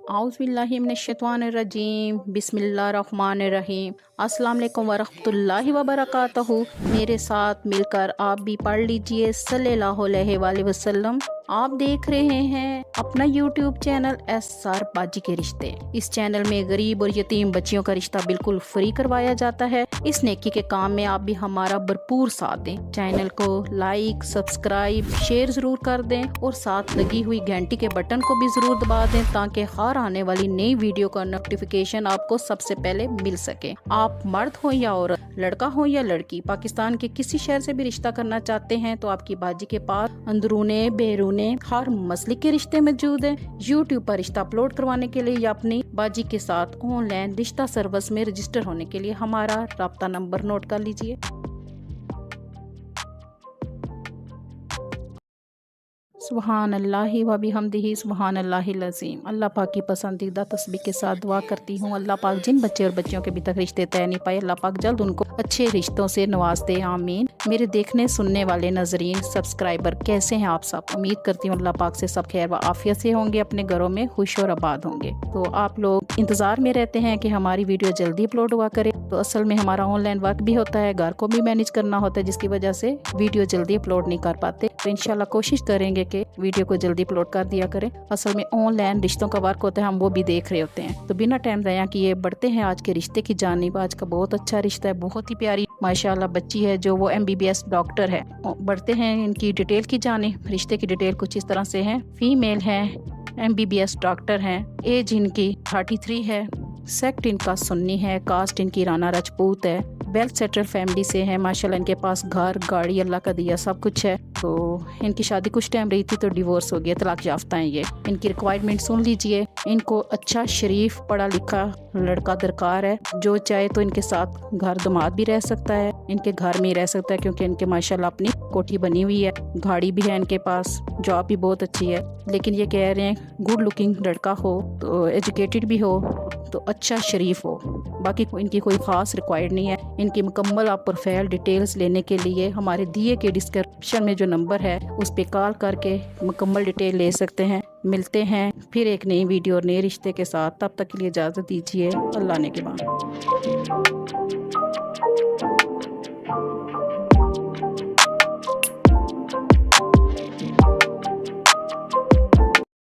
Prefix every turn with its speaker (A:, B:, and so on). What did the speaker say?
A: औज़ुबिल्लाहिमिनश्शैतानिर्रजीम बिस्मिल्लाहिर्रहमानिर्रहीम। अस्सलाम वालेकुम वरहमतुल्लाहि वबरकातुहू। मेरे साथ मिलकर आप भी पढ़ लीजिए सल्लल्लाहु अलैहि वसल्लम। आप देख रहे हैं अपना YouTube चैनल SR बाजी के रिश्ते। इस चैनल में गरीब और यतीम बच्चियों का रिश्ता बिल्कुल फ्री करवाया जाता है। इस नेकी के काम में आप भी हमारा भरपूर साथ दें। चैनल को लाइक, सब्सक्राइब, शेयर जरूर कर दें और साथ लगी हुई घंटी के बटन को भी जरूर दबा दें ताकि हर आने वाली नई वीडियो का नोटिफिकेशन आपको सबसे पहले मिल सके। आप मर्द हो या औरत, लड़का हो या लड़की, पाकिस्तान के किसी शहर से भी रिश्ता करना चाहते हैं तो आपकी बाजी के पास अंदरूने बैरूने हर मसले के रिश्ते मौजूद हैं। YouTube पर रिश्ता अपलोड करवाने के लिए या अपनी बाजी के साथ ऑनलाइन रिश्ता सर्विस में रजिस्टर होने के लिए हमारा राब्ता नंबर नोट कर लीजिए। सुबहान अल्लाहि व बिहम्दिही सुबहान अल्लाहिल अज़ीम। अल्लाह पाक की पसंदीदा तस्बीह के साथ दुआ करती हूँ, अल्लाह पाक जिन बच्चे और बच्चियों के अभी तक रिश्ते तय नहीं पाए, अल्लाह पाक जल्द उनको अच्छे रिश्तों से नवाज दे, आमीन। मेरे देखने सुनने वाले नजरीन, सब्सक्राइबर कैसे हैं आप सब? उम्मीद करती हूँ अल्लाह पाक से सब खैर व आफियत से होंगे, अपने घरों में खुश और आबाद होंगे। तो आप लोग इंतज़ार में रहते हैं कि हमारी वीडियो जल्दी अपलोड हुआ करे। तो असल में हमारा ऑनलाइन वर्क भी होता है, घर को भी मैनेज करना होता है, जिसकी वजह से वीडियो जल्दी अपलोड नहीं कर पाते। तो इंशाल्लाह कोशिश करेंगे कि वीडियो को जल्दी अपलोड कर दिया करें। असल में ऑनलाइन रिश्तों का वर्क होता है, हम वो भी देख रहे होते हैं। तो बिना टाइम ज़ाया किए बढ़ते हैं आज के रिश्ते की जानिब। आज का बहुत अच्छा रिश्ता है, बहुत ही प्यारी माशाल्लाह बच्ची है जो वो MBBS डॉक्टर है। बढ़ते हैं इनकी डिटेल की जानिब। रिश्ते की डिटेल कुछ इस तरह से है। फीमेल है, MBBS डॉक्टर हैं, एज इनकी 33 है, सेक्ट इनका सुन्नी है, कास्ट इनकी राना राजपूत है, वेल सेटल फैमिली से है माशाल्लाह। इनके पास घर, गाड़ी अल्लाह का दिया सब कुछ है। तो इनकी शादी कुछ टाइम रही थी तो डिवोर्स हो गया, तलाक याफ्ता हैं ये। इनकी रिक्वायरमेंट सुन लीजिए। इनको अच्छा शरीफ पढ़ा लिखा लड़का दरकार है, जो चाहे तो इनके साथ घर दामाद भी रह सकता है, इनके घर में ही रह सकता है क्योंकि इनके माशाल्लाह अपनी कोठी बनी हुई है, गाड़ी भी है इनके पास, जॉब भी बहुत अच्छी है। लेकिन ये कह रहे हैं गुड लुकिंग लड़का हो, तो एजुकेटेड भी हो, तो अच्छा शरीफ हो। बाकी इनकी कोई ख़ास रिक्वायर्ड नहीं है। इनकी मुकम्मल आप प्रोफाइल डिटेल्स लेने के लिए हमारे दिए के डिस्क्रिप्शन में जो नंबर है उस पर कॉल करके मुकम्मल डिटेल ले सकते हैं। मिलते हैं फिर एक नई वीडियो और नए रिश्ते के साथ। तब तक के लिए इजाज़त दीजिए। अल्लाह ने के बाद।